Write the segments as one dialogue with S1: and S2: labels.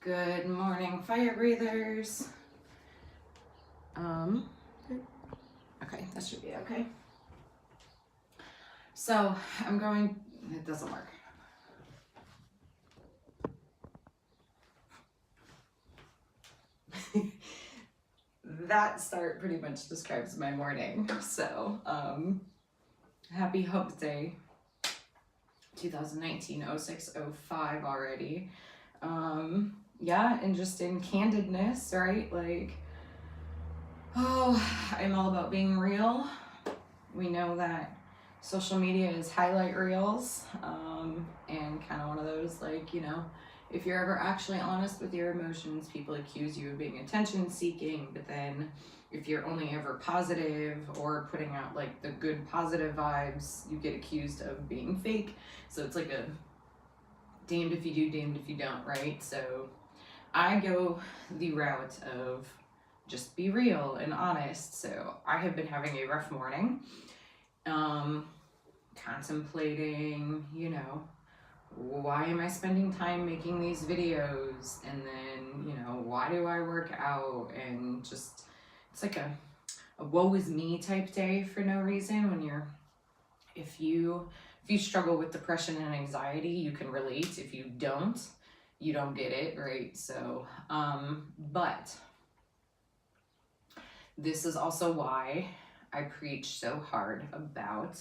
S1: Good morning, fire breathers. Okay, that should be okay. So it doesn't work. That start pretty much describes my morning. So, happy Hump Day, 2019, 06/05 already. Yeah, and just in candidness, right? Like, I'm all about being real. We know that social media is highlight reels, and kind of one of those, like, if you're ever actually honest with your emotions, people accuse you of being attention seeking, but then if you're only ever positive or putting out like the good positive vibes, you get accused of being fake. So it's like a damned if you do, damned if you don't, right? So I go the route of just be real and honest. So I have been having a rough morning, contemplating, why am I spending time making these videos? And then, why do I work out? And just, it's like a woe is me type day for no reason. If you struggle with depression and anxiety, you can relate. If you don't get it, right? So, but this is also why I preach so hard about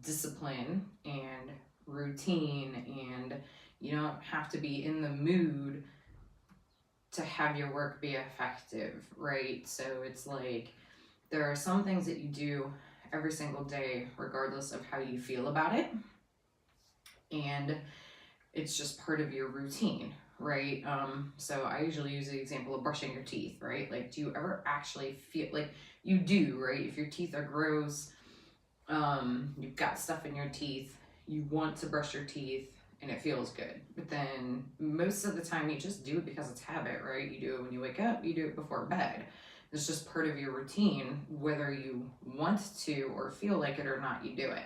S1: discipline and routine, and you don't have to be in the mood to have your work be effective, right? So it's like there are some things that you do every single day regardless of how you feel about it, and it's just part of your routine, right? So I usually use the example of brushing your teeth, right? Like, do you ever actually feel like you do, right? If your teeth are gross, you've got stuff in your teeth, you want to brush your teeth and it feels good, but then most of the time you just do it because it's habit, right? You do it when you wake up, you do it before bed. It's just part of your routine. Whether you want to or feel like it or not, you do it.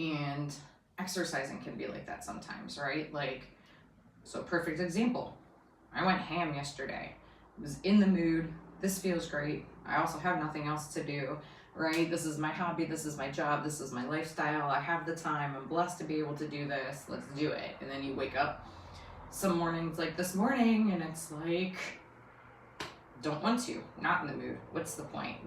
S1: And exercising can be like that sometimes, right? Like, so perfect example, I went ham yesterday. I was in the mood. This feels great. I also have nothing else to do, right? This is my hobby. This is my job. This is my lifestyle. I have the time. I'm blessed to be able to do this. Let's do it. And then you wake up some mornings like this morning and it's like, don't want to, not in the mood. What's the point?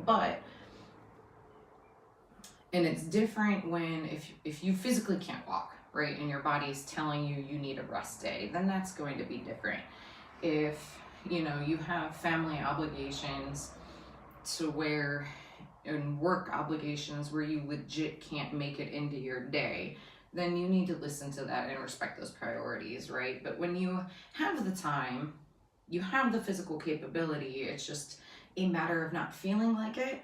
S1: And it's different when if you physically can't walk, right, and your body's telling you you need a rest day, then that's going to be different. If you have family obligations to where, and work obligations where you legit can't make it into your day, then you need to listen to that and respect those priorities, right? But when you have the time, you have the physical capability, it's just a matter of not feeling like it.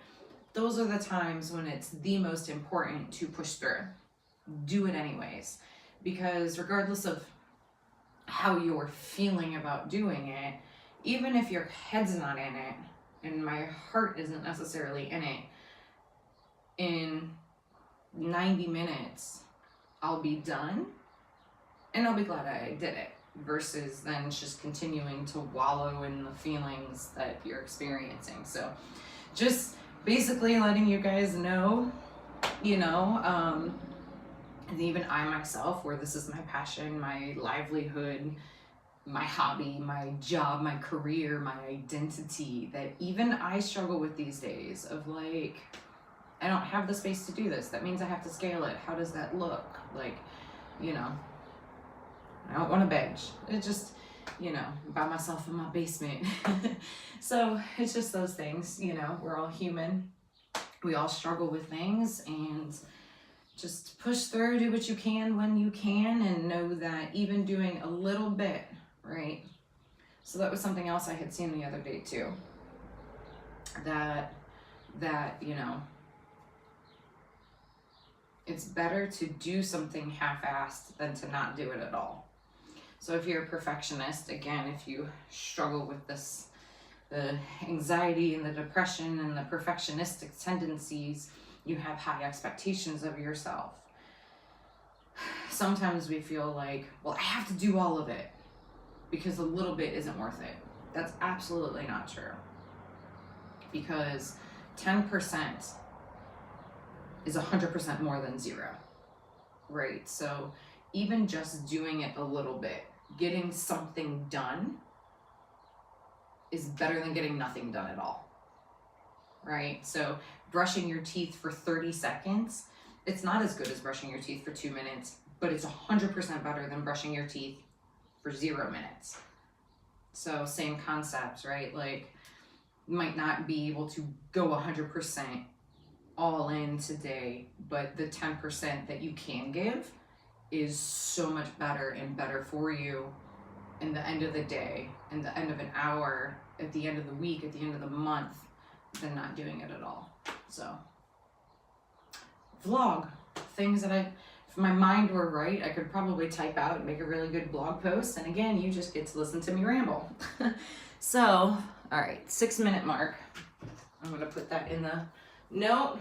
S1: Those are the times when it's the most important to push through. Do it anyways, because regardless of how you're feeling about doing it, even if your head's not in it and my heart isn't necessarily in it, in 90 minutes I'll be done and I'll be glad I did it, versus then just continuing to wallow in the feelings that you're experiencing. So just basically letting you guys know, and even I myself, where this is my passion, my livelihood, my hobby, my job, my career, my identity, that even I struggle with these days of like, I don't have the space to do this. That means I have to scale it. How does that look? Like, I don't want to bench. It just, by myself in my basement. So it's just those things, we're all human. We all struggle with things, and just push through, do what you can when you can, and know that even doing a little bit, right? So that was something else I had seen the other day too. That, it's better to do something half-assed than to not do it at all. So if you're a perfectionist, again, if you struggle with the anxiety and the depression and the perfectionistic tendencies, you have high expectations of yourself. Sometimes we feel like, well, I have to do all of it. because a little bit isn't worth it. That's absolutely not true. Because 10% is 100% more than 0, right? So even just doing it a little bit, getting something done is better than getting nothing done at all, right? So brushing your teeth for 30 seconds, it's not as good as brushing your teeth for 2 minutes, but it's 100% better than brushing your teeth for 0 minutes. So same concepts, right? Like, you might not be able to go 100% all in today, but the 10% that you can give is so much better and better for you in the end of the day, in the end of an hour, at the end of the week, at the end of the month, than not doing it at all. So, vlog, things that if my mind were right, I could probably type out and make a really good blog post. And again, you just get to listen to me ramble. So, all right, 6-minute mark. I'm gonna put that in the note,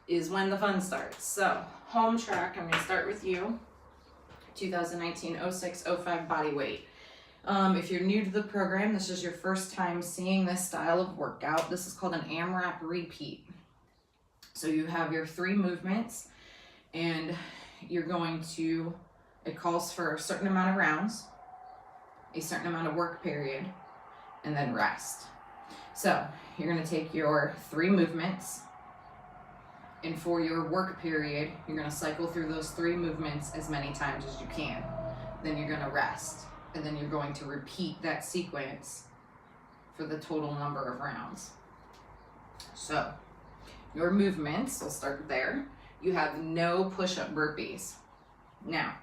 S1: is when the fun starts. So, home track, I'm gonna start with you. 2019 06 05 body weight. If you're new to the program, this is your first time seeing this style of workout. This is called an AMRAP repeat. So you have your 3 movements, and you're going to, it calls for a certain amount of rounds, a certain amount of work period, and then rest. So you're going to take your 3 movements, and for your work period, you're going to cycle through those 3 movements as many times as you can. Then you're going to rest, and then you're going to repeat that sequence for the total number of rounds. So your movements, we'll start there. You have no push-up burpees. Now,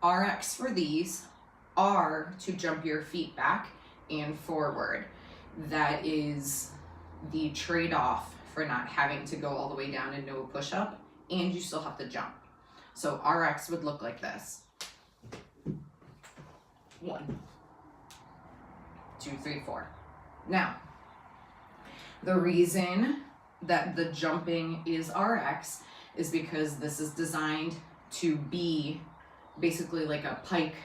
S1: RX for these are to jump your feet back and forward. That is the trade-off for not having to go all the way down and no push-up, and you still have to jump. So RX would look like this. 1, 2, 3, 4. Now, the reason that the jumping is RX is because this is designed to be basically like a pike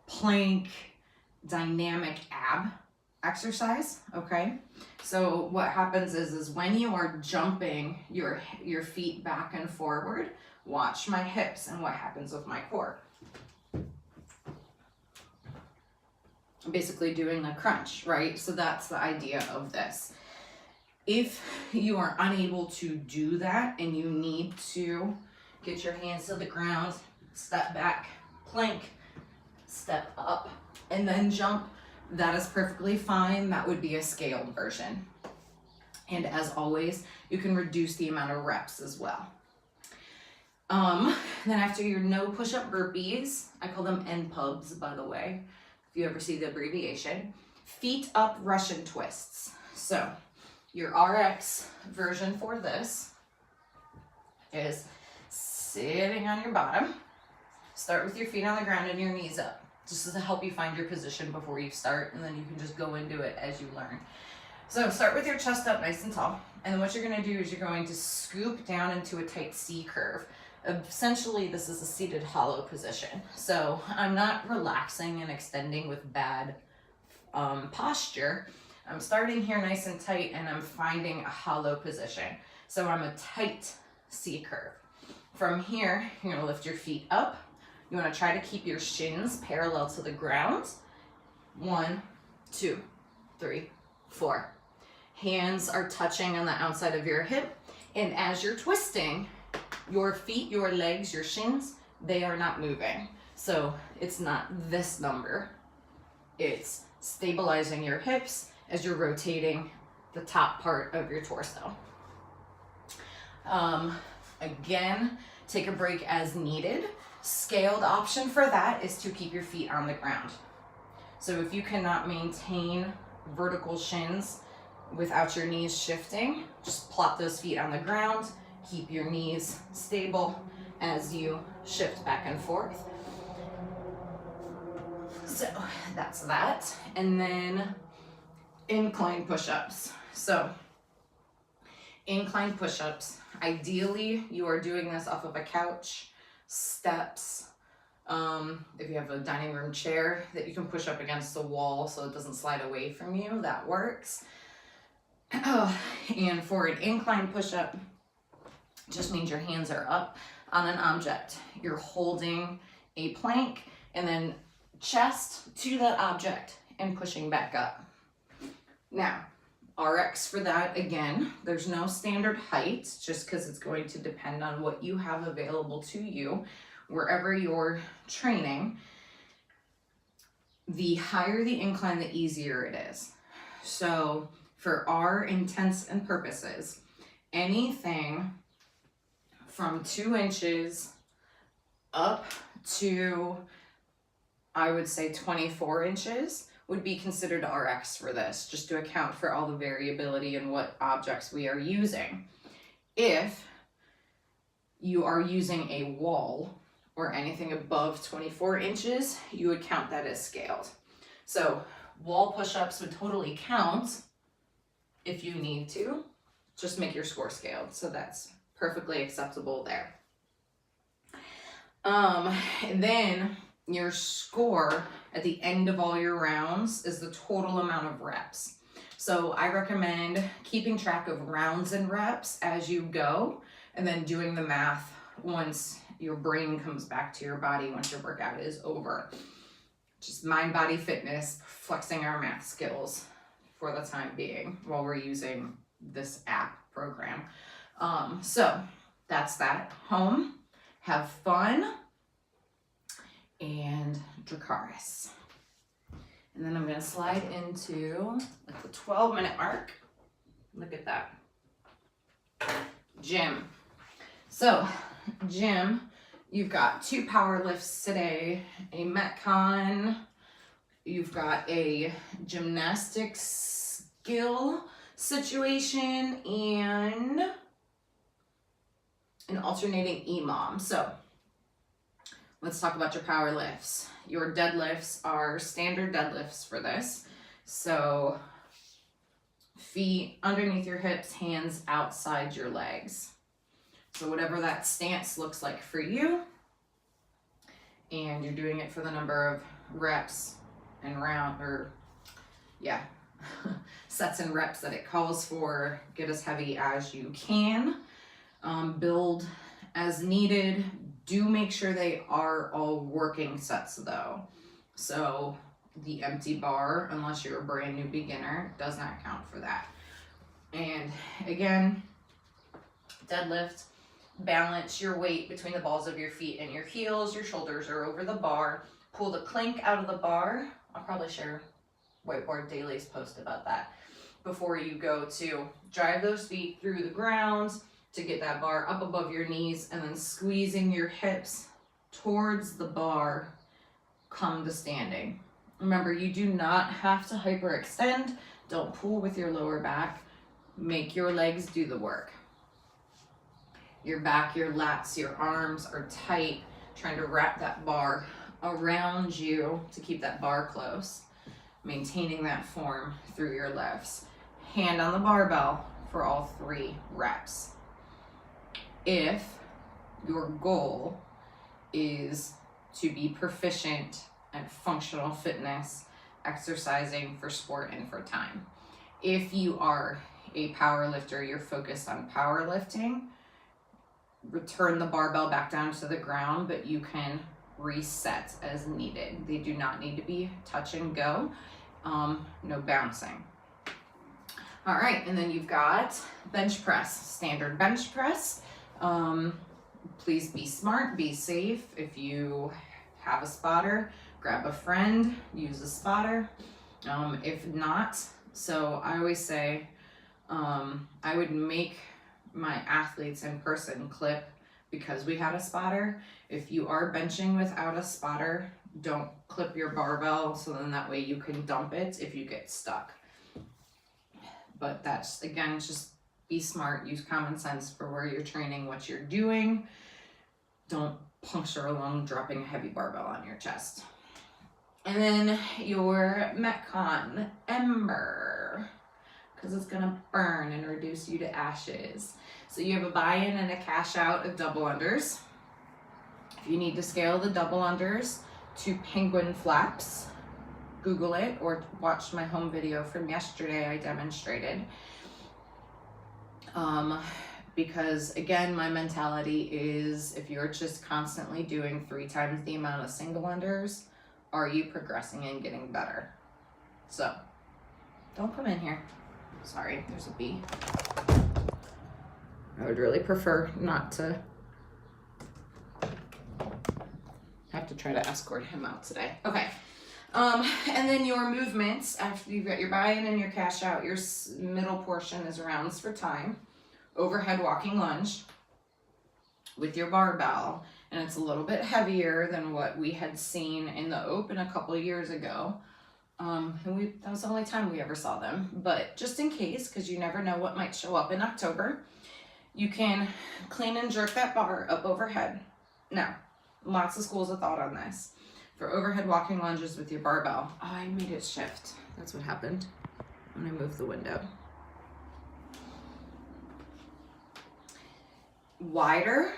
S1: plank dynamic ab exercise, okay? So what happens is when you are jumping your feet back and forward, watch my hips and what happens with my core. I'm basically doing a crunch, right? So that's the idea of this. If you are unable to do that and you need to get your hands to the ground, step back, plank, step up, and then jump, that is perfectly fine. That would be a scaled version. And as always, you can reduce the amount of reps as well. Then after your no push-up burpees, I call them NPUBs, by the way, if you ever see the abbreviation, feet up Russian twists. So your RX version for this is sitting on your bottom. Start with your feet on the ground and your knees up, just to help you find your position before you start, and then you can just go into it as you learn. So start with your chest up nice and tall, and then what you're going to do is you're going to scoop down into a tight C curve. Essentially, this is a seated hollow position. So I'm not relaxing and extending with bad posture. I'm starting here nice and tight, and I'm finding a hollow position. So I'm a tight C curve. From here, you're going to lift your feet up. You want to try to keep your shins parallel to the ground. 1, 2, 3, 4. Hands are touching on the outside of your hip. And as you're twisting, your feet, your legs, your shins, they are not moving. So it's not this number. It's stabilizing your hips as you're rotating the top part of your torso. Again, take a break as needed. Scaled option for that is to keep your feet on the ground. So if you cannot maintain vertical shins without your knees shifting, just plop those feet on the ground, keep your knees stable as you shift back and forth. So that's that. And then incline push-ups. So incline push-ups, ideally you are doing this off of a couch, steps, If you have a dining room chair that you can push up against the wall so it doesn't slide away from you, that works. And for an incline push-up, just means your hands are up on an object. You're holding a plank and then chest to that object and pushing back up. Now, RX for that, again, there's no standard height, just because it's going to depend on what you have available to you wherever you're training. The higher the incline, the easier it is. So for our intents and purposes, anything from 2 inches up to, I would say, 24 inches would be considered RX for this, just to account for all the variability in what objects we are using. If you are using a wall or anything above 24 inches, you would count that as scaled. So wall push-ups would totally count if you need to, just make your score scaled. So that's perfectly acceptable there. And then your score at the end of all your rounds is the total amount of reps. So I recommend keeping track of rounds and reps as you go, and then doing the math once your brain comes back to your body, once your workout is over. Just mind, body, fitness, flexing our math skills for the time being while we're using this app program. So that's that. Home, have fun, and Dracarys. And then I'm gonna slide into like the 12-minute mark. Look at that. Gym. So gym, you've got 2 power lifts today, a Metcon, you've got a gymnastics skill situation, and an alternating EMOM. So let's talk about your power lifts. Your deadlifts are standard deadlifts for this. So feet underneath your hips, hands outside your legs. So whatever that stance looks like for you, and you're doing it for the number of reps and sets and reps that it calls for. Get as heavy as you can. Build as needed. Do make sure they are all working sets though. So the empty bar, unless you're a brand new beginner, does not count for that. And again, deadlift, balance your weight between the balls of your feet and your heels. Your shoulders are over the bar. Pull the clink out of the bar. I'll probably share Whiteboard Daily's post about that before you go to drive those feet through the ground to get that bar up above your knees, and then squeezing your hips towards the bar, come to standing. Remember, you do not have to hyperextend. Don't pull with your lower back. Make your legs do the work. Your back, your lats, your arms are tight, trying to wrap that bar around you to keep that bar close, maintaining that form through your lifts. Hand on the barbell for all 3 reps. If your goal is to be proficient at functional fitness, exercising for sport and for time. If you are a power lifter, you're focused on powerlifting, return the barbell back down to the ground, but you can reset as needed. They do not need to be touch and go, no bouncing. All right, and then you've got bench press, standard bench press. Please be smart, be safe. If you have a spotter, grab a friend, use a spotter. If not, so I always say, I would make my athletes in person clip because we had a spotter. If you are benching without a spotter, don't clip your barbell, so then that way you can dump it if you get stuck. But that's, again, just be smart, use common sense for where you're training, what you're doing. Don't puncture a lung dropping a heavy barbell on your chest. And then your Metcon Ember, because it's gonna burn and reduce you to ashes. So you have a buy-in and a cash out of double unders. If you need to scale the double unders to penguin flaps, Google it or watch my home video from yesterday. I demonstrated. Because again, my mentality is if you're just constantly doing 3 times the amount of single unders, are you progressing and getting better? So don't come in here. Sorry, there's a bee. I would really prefer not to have to try to escort him out today. Okay. And then your movements, after you've got your buy-in and your cash out, your middle portion is rounds for time, overhead walking lunge with your barbell. And it's a little bit heavier than what we had seen in the open a couple of years ago. And that was the only time we ever saw them. But just in case, because you never know what might show up in October, you can clean and jerk that bar up overhead. Now, lots of schools of thought on this. For overhead walking lunges with your barbell. Oh, I made it shift. That's what happened when I moved the window. Wider,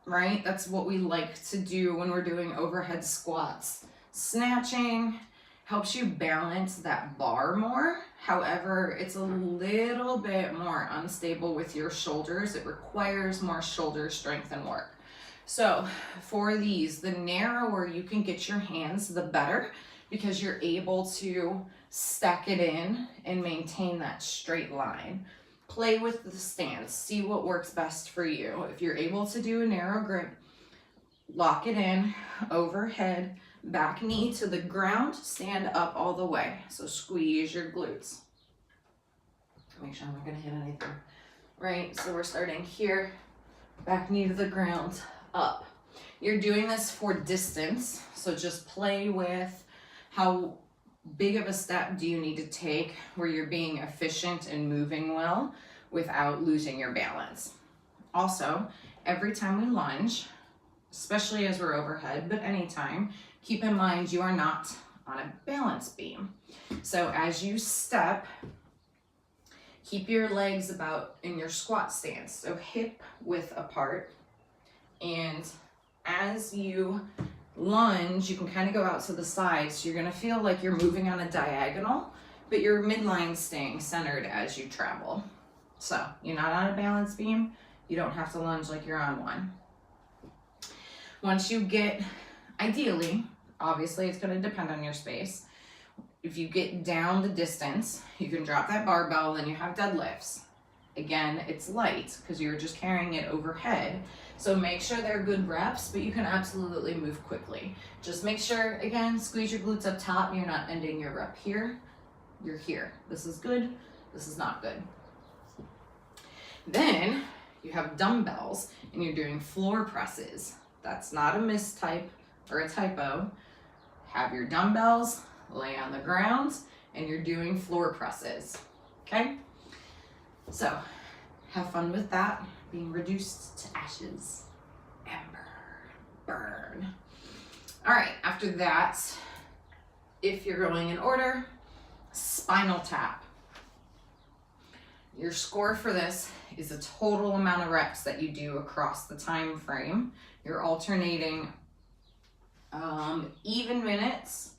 S1: right? That's what we like to do when we're doing overhead squats. Snatching helps you balance that bar more. However, it's a little bit more unstable with your shoulders. It requires more shoulder strength and work. So for these, the narrower you can get your hands, the better, because you're able to stack it in and maintain that straight line. Play with the stance, see what works best for you. If you're able to do a narrow grip, lock it in, overhead, back knee to the ground, stand up all the way. So squeeze your glutes. Make sure I'm not gonna hit anything. Right, so we're starting here, back knee to the ground, up. You're doing this for distance, so just play with how big of a step do you need to take where you're being efficient and moving well without losing your balance. Also, every time we lunge, especially as we're overhead, but anytime, keep in mind you are not on a balance beam. So as you step, keep your legs about in your squat stance, so hip width apart. And as you lunge, you can kind of go out to the side. So you're gonna feel like you're moving on a diagonal, but your midline staying centered as you travel. So you're not on a balance beam. You don't have to lunge like you're on one. Once you get, ideally, obviously it's gonna depend on your space. If you get down the distance, you can drop that barbell, then you have deadlifts. Again, it's light because you're just carrying it overhead. So make sure they're good reps, but you can absolutely move quickly. Just make sure, again, squeeze your glutes up top. You're not ending your rep here. You're here. This is good. This is not good. Then you have dumbbells and you're doing floor presses. That's not a mistype or a typo. Have your dumbbells, lay on the ground, and you're doing floor presses, okay? So have fun with that, being reduced to ashes. Ember, burn. All right, after that, if you're going in order, spinal tap. Your score for this is the total amount of reps that you do across the time frame. You're alternating even minutes,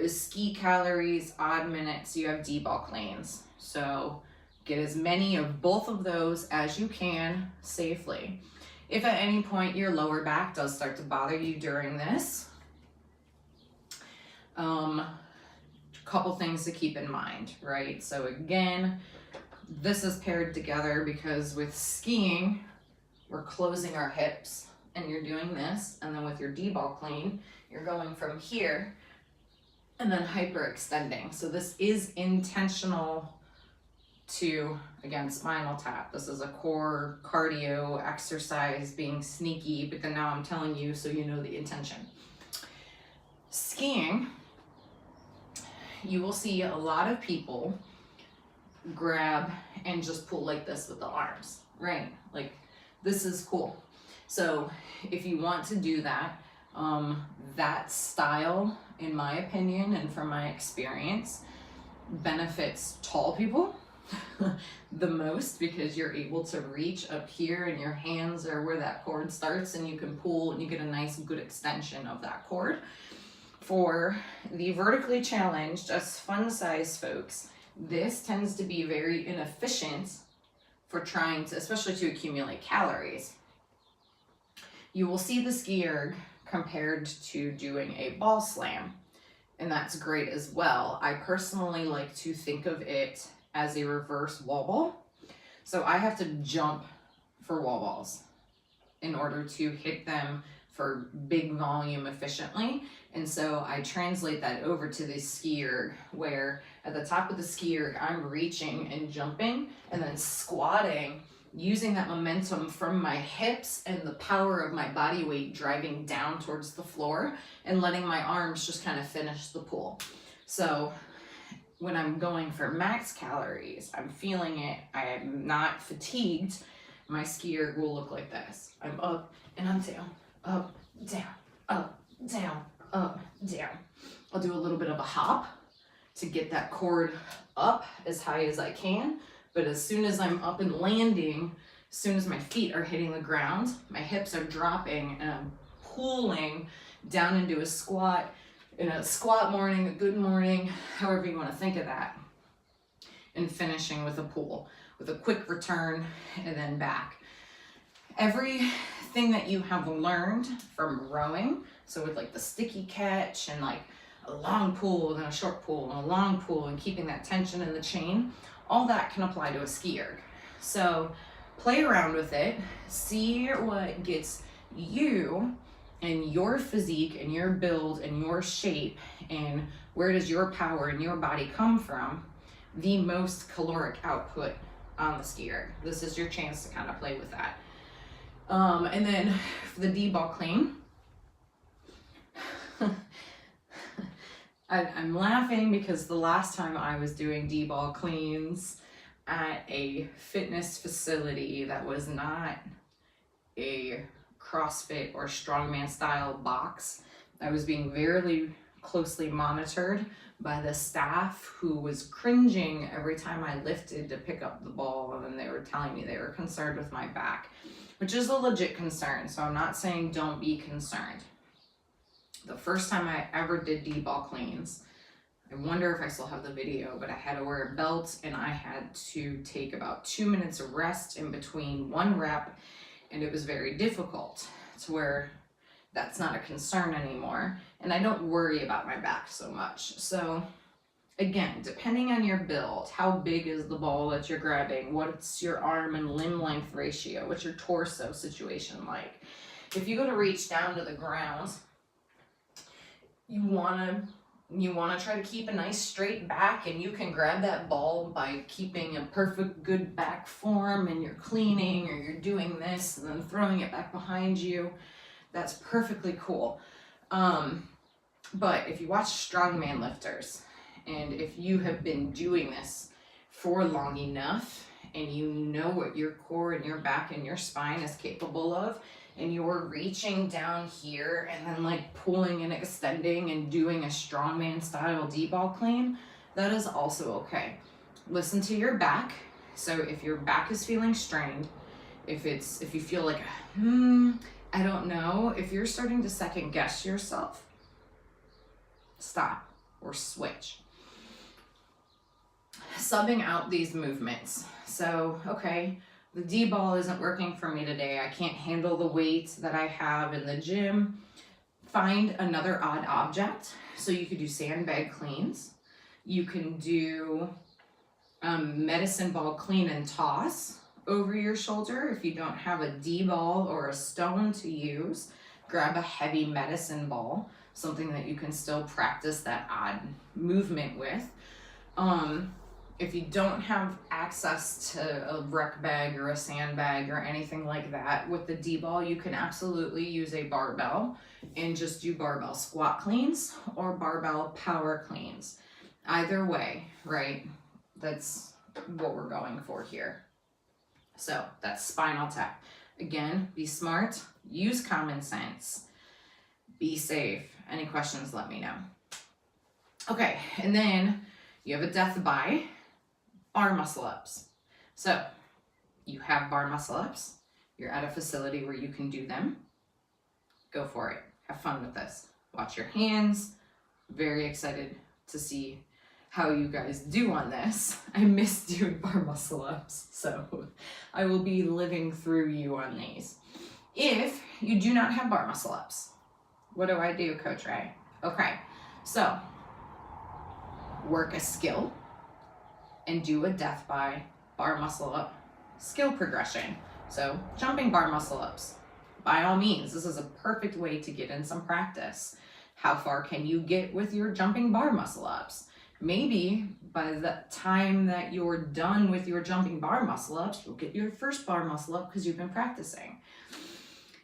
S1: ski calories, odd minutes. You have dball cleans. So get as many of both of those as you can safely. If at any point your lower back does start to bother you during this, couple things to keep in mind, right? So again, this is paired together because with skiing, we're closing our hips and you're doing this, and then with your dball clean, you're going from here and then hyperextending. So this is intentional to, again, spinal tap. This is a core cardio exercise being sneaky, but then now I'm telling you so you know the intention. Skiing, you will see a lot of people grab and just pull like this with the arms, right? Like this is cool. So if you want to do that, that style, in my opinion and from my experience, benefits tall people the most, because you're able to reach up here and your hands are where that cord starts, and you can pull and you get a nice good extension of that cord. For the vertically challenged, us fun size folks, this tends to be very inefficient for trying to, especially to accumulate calories. You will see the ski erg compared to doing a ball slam, and that's great as well. I personally like to think of it as a reverse wall ball. So I have to jump for wall balls in order to hit them for big volume efficiently. And so I translate that over to the ski erg, where at the top of the ski erg, I'm reaching and jumping and then squatting, using that momentum from my hips and the power of my body weight driving down towards the floor and letting my arms just kind of finish the pull. So when I'm going for max calories, I'm feeling it, I am not fatigued, my ski erg will look like this. I'm up and I'm down, up, down, up, down, up, down. I'll do a little bit of a hop to get that cord up as high as I can. But as soon as I'm up and landing, as soon as my feet are hitting the ground, my hips are dropping and I'm pulling down into a squat, in a squat morning, a good morning, however you want to think of that, and finishing with a pull, with a quick return and then back. Everything that you have learned from rowing, so with like the sticky catch and like a long pull, then a short pull, and a long pull, and keeping that tension in the chain, all that can apply to a ski erg. So play around with it, see what gets you and your physique and your build and your shape, and where does your power and your body come from, the most caloric output on the ski erg. This is your chance to kind of play with that. And then for the D-ball clean, I'm laughing because the last time I was doing D-ball cleans at a fitness facility that was not a CrossFit or strongman style box, I was being very closely monitored by the staff, who was cringing every time I lifted to pick up the ball, and then they were telling me they were concerned with my back, which is a legit concern. So I'm not saying don't be concerned. The first time I ever did D-ball cleans, I wonder if I still have the video, but I had to wear a belt and I had to take about 2 minutes of rest in between one rep, and it was very difficult to where that's not a concern anymore, and I don't worry about my back so much. So again, depending on your build, how big is the ball that you're grabbing, what's your arm and limb length ratio, what's your torso situation like. If you go to reach down to the ground, you wanna try to keep a nice straight back, and you can grab that ball by keeping a perfect good back form, and you're cleaning or you're doing this and then throwing it back behind you. That's perfectly cool. But if you watch strongman lifters, and if you have been doing this for long enough and you know what your core and your back and your spine is capable of, and you're reaching down here and then like pulling and extending and doing a strongman style D-ball clean, that is also okay. Listen to your back. So if your back is feeling strained, if you feel like, I don't know, if you're starting to second guess yourself, stop or switch. Subbing out these movements. So, okay, the D-ball isn't working for me today. I can't handle the weight that I have in the gym. Find another odd object. So you could do sandbag cleans. You can do medicine ball clean and toss over your shoulder. If you don't have a D-ball or a stone to use, grab a heavy medicine ball, something that you can still practice that odd movement with. If you don't have access to a rec bag or a sandbag or anything like that, with the D-ball, you can absolutely use a barbell and just do barbell squat cleans or barbell power cleans. Either way, right? That's what we're going for here. So that's spinal tap. Again, be smart, use common sense, be safe. Any questions, let me know. Okay, and then you have a death by. bar muscle ups. So you have bar muscle ups, you're at a facility where you can do them, go for it. Have fun with this. Watch your hands. Very excited to see how you guys do on this. I miss doing bar muscle ups, so I will be living through you on these. If you do not have bar muscle ups, what do I do, Coach Ray? Okay, so work a skill and do a death by bar muscle up skill progression. So jumping bar muscle ups, by all means, this is a perfect way to get in some practice. How far can you get with your jumping bar muscle ups? Maybe by the time that you're done with your jumping bar muscle ups, you'll get your first bar muscle up because you've been practicing.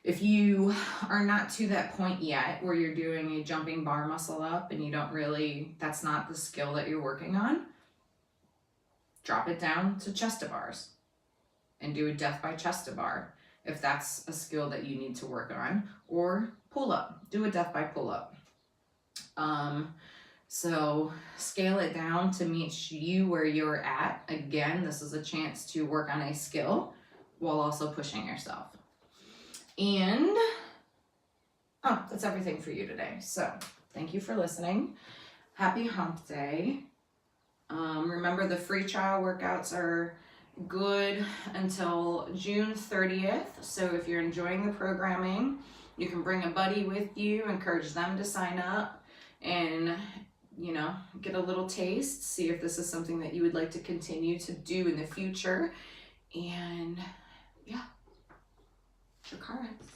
S1: If you are not to that point yet where you're doing a jumping bar muscle up and you don't really, that's not the skill that you're working on, drop it down to chest to bars and do a death by chest to bar if that's a skill that you need to work on, or pull up, do a death by pull up. So scale it down to meet you where you're at. Again, this is a chance to work on a skill while also pushing yourself. And that's everything for you today. So thank you for listening. Happy hump day. Remember, the free trial workouts are good until June 30th. So if you're enjoying the programming, you can bring a buddy with you, encourage them to sign up, and get a little taste, see if this is something that you would like to continue to do in the future. And yeah, your car rides.